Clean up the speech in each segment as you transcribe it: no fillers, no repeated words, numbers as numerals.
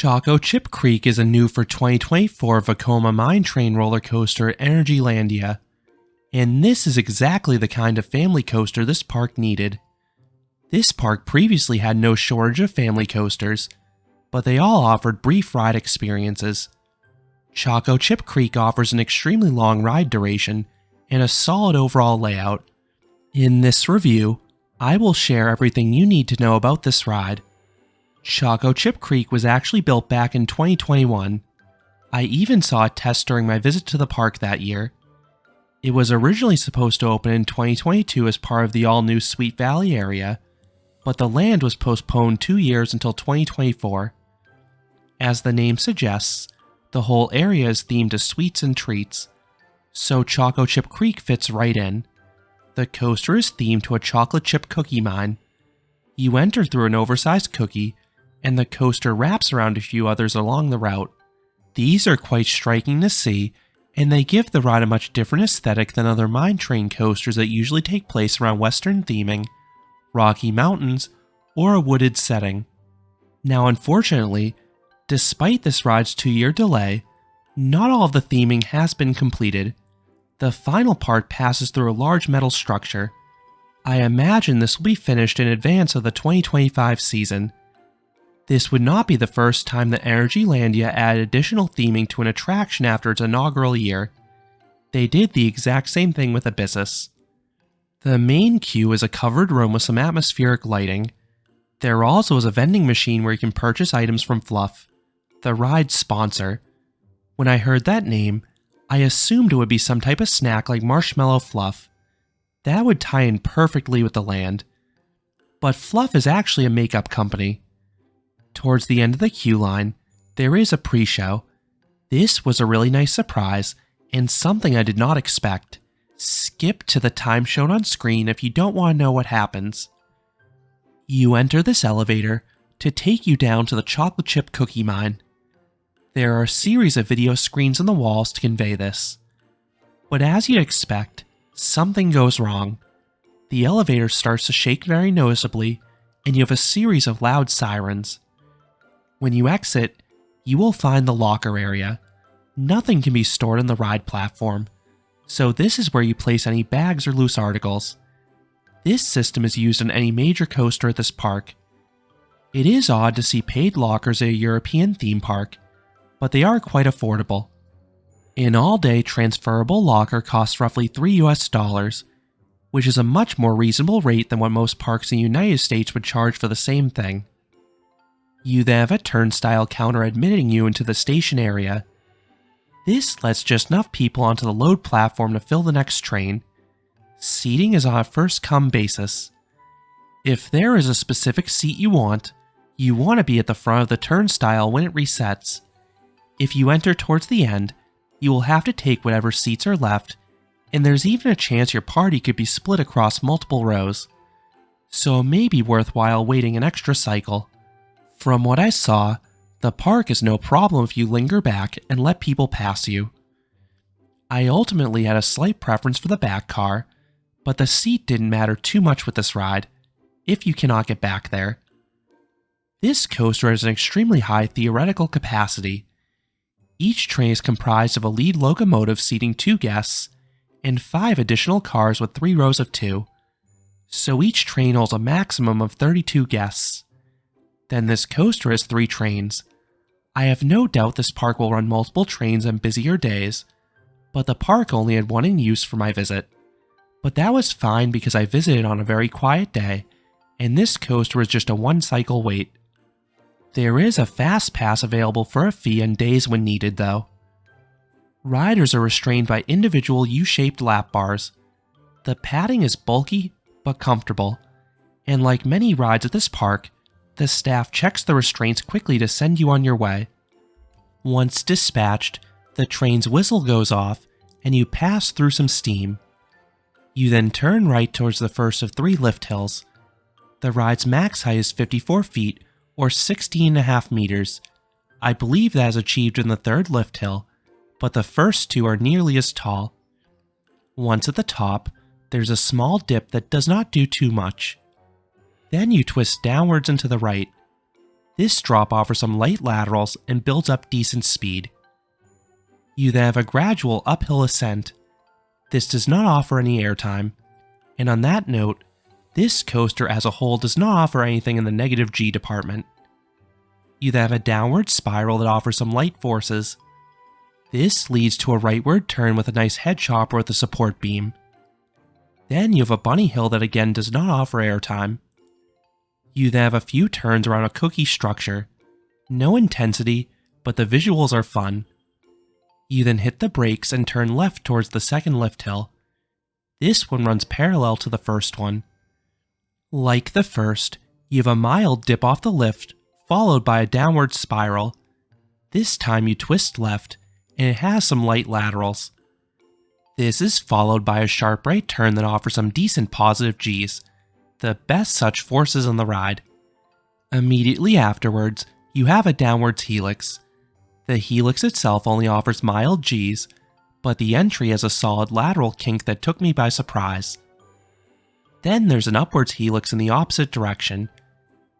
Choco Chip Creek is a new for 2024 Vekoma mine train roller coaster at Energylandia, and this is exactly the kind of family coaster this park needed. This park previously had no shortage of family coasters, but they all offered brief ride experiences. Choco Chip Creek offers an extremely long ride duration and a solid overall layout. In this review, I will share everything you need to know about this ride. Choco Chip Creek was actually built back in 2021. I even saw a test during my visit to the park that year. It was originally supposed to open in 2022 as part of the all-new Sweet Valley area, but the land was postponed 2 years until 2024. As the name suggests, the whole area is themed to sweets and treats, so Choco Chip Creek fits right in. The coaster is themed to a chocolate chip cookie mine. You enter through an oversized cookie, and the coaster wraps around a few others along the route. These are quite striking to see, and they give the ride a much different aesthetic than other mine train coasters that usually take place around Western theming, Rocky Mountains, or a wooded setting. Now unfortunately, despite this ride's 2-year delay, not all of the theming has been completed. The final part passes through a large metal structure. I imagine this will be finished in advance of the 2025 season. This would not be the first time that Energylandia added additional theming to an attraction after its inaugural year. They did the exact same thing with Abyssus. The main queue is a covered room with some atmospheric lighting. There also is a vending machine where you can purchase items from Fluff, the ride's sponsor. When I heard that name, I assumed it would be some type of snack like marshmallow fluff. That would tie in perfectly with the land. But Fluff is actually a makeup company. Towards the end of the queue line, there is a pre-show. This was a really nice surprise, and something I did not expect. Skip to the time shown on screen if you don't want to know what happens. You enter this elevator to take you down to the chocolate chip cookie mine. There are a series of video screens on the walls to convey this. But as you'd expect, something goes wrong. The elevator starts to shake very noticeably, and you have a series of loud sirens. When you exit, you will find the locker area. Nothing can be stored on the ride platform, so this is where you place any bags or loose articles. This system is used on any major coaster at this park. It is odd to see paid lockers at a European theme park, but they are quite affordable. An all-day transferable locker costs roughly $3 US, which is a much more reasonable rate than what most parks in the United States would charge for the same thing. You then have a turnstile counter admitting you into the station area. This lets just enough people onto the load platform to fill the next train. Seating is on a first-come basis. If there is a specific seat you want to be at the front of the turnstile when it resets. If you enter towards the end, you will have to take whatever seats are left, and there's even a chance your party could be split across multiple rows. So it may be worthwhile waiting an extra cycle. From what I saw, the park is no problem if you linger back and let people pass you. I ultimately had a slight preference for the back car, but the seat didn't matter too much with this ride, if you cannot get back there. This coaster has an extremely high theoretical capacity. Each train is comprised of a lead locomotive seating 2 guests, and 5 additional cars with 3 rows of 2, so each train holds a maximum of 32 guests. Then this coaster has 3 trains. I have no doubt this park will run multiple trains on busier days, but the park only had 1 in use for my visit. But that was fine because I visited on a very quiet day, and this coaster was just a 1-cycle wait. There is a fast pass available for a fee on days when needed though. Riders are restrained by individual U-shaped lap bars. The padding is bulky but comfortable, and like many rides at this park, the staff checks the restraints quickly to send you on your way. Once dispatched, the train's whistle goes off and you pass through some steam. You then turn right towards the first of 3 lift hills. The ride's max height is 54 feet or 16.5 meters. I believe that is achieved in the 3rd lift hill, but the first 2 are nearly as tall. Once at the top, there's a small dip that does not do too much. Then you twist downwards and to the right. This drop offers some light laterals and builds up decent speed. You then have a gradual uphill ascent. This does not offer any airtime, and on that note, this coaster as a whole does not offer anything in the negative G department. You then have a downward spiral that offers some light forces. This leads to a rightward turn with a nice head chopper with a support beam. Then you have a bunny hill that again does not offer airtime. You then have a few turns around a cookie structure. No intensity, but the visuals are fun. You then hit the brakes and turn left towards the second lift hill. This one runs parallel to the first one. Like the first, you have a mild dip off the lift, followed by a downward spiral. This time you twist left, and it has some light laterals. This is followed by a sharp right turn that offers some decent positive Gs, the best such forces on the ride. Immediately afterwards, you have a downwards helix. The helix itself only offers mild Gs, but the entry has a solid lateral kink that took me by surprise. Then there's an upwards helix in the opposite direction.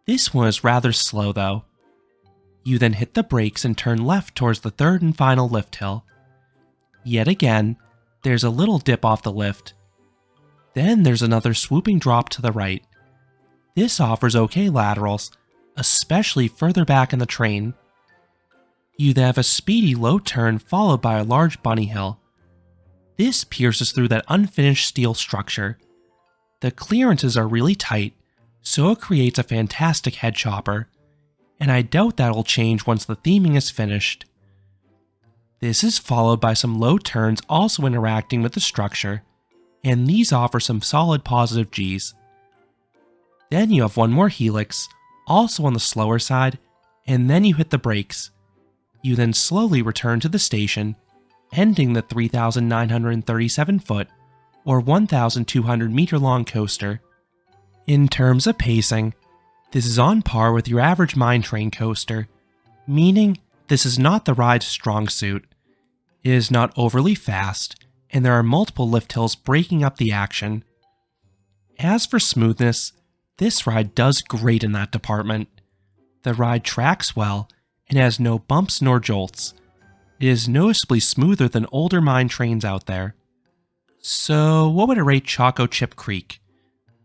This one is rather slow though. You then hit the brakes and turn left towards the third and final lift hill. Yet again, there's a little dip off the lift. Then there's another swooping drop to the right. This offers okay laterals, especially further back in the train. You then have a speedy low turn followed by a large bunny hill. This pierces through that unfinished steel structure. The clearances are really tight, so it creates a fantastic head chopper, and I doubt that'll change once the theming is finished. This is followed by some low turns also interacting with the structure, and these offer some solid positive Gs. Then you have one more helix, also on the slower side, and then you hit the brakes. You then slowly return to the station, ending the 3,937 foot or 1,200 meter long coaster. In terms of pacing, this is on par with your average mine train coaster, meaning this is not the ride's strong suit. It is not overly fast, and there are multiple lift hills breaking up the action. As for smoothness, this ride does great in that department. The ride tracks well and has no bumps nor jolts. It is noticeably smoother than older mine trains out there. So what would I rate Choco Chip Creek?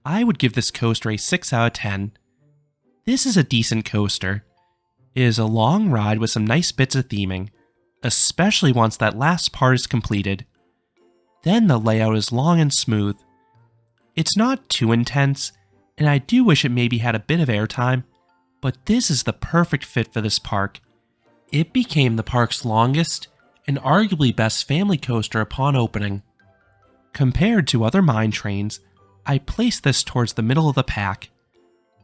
I would give this coaster a 6 out of 10. This is a decent coaster. It is a long ride with some nice bits of theming, especially once that last part is completed. Then the layout is long and smooth. It's not too intense, and I do wish it maybe had a bit of airtime, but this is the perfect fit for this park. It became the park's longest and arguably best family coaster upon opening. Compared to other mine trains, I place this towards the middle of the pack.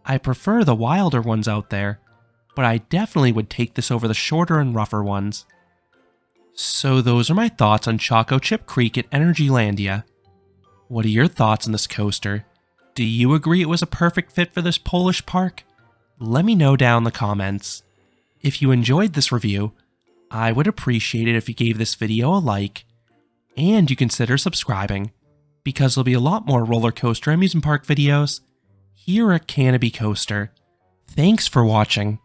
I prefer the wilder ones out there, but I definitely would take this over the shorter and rougher ones. So those are my thoughts on Choco Chip Creek at Energylandia. What are your thoughts on this coaster? Do you agree it was a perfect fit for this Polish park? Let me know down in the comments. If you enjoyed this review, I would appreciate it if you gave this video a like, and you consider subscribing, because there'll be a lot more roller coaster amusement park videos here at Canopy Coaster. Thanks for watching.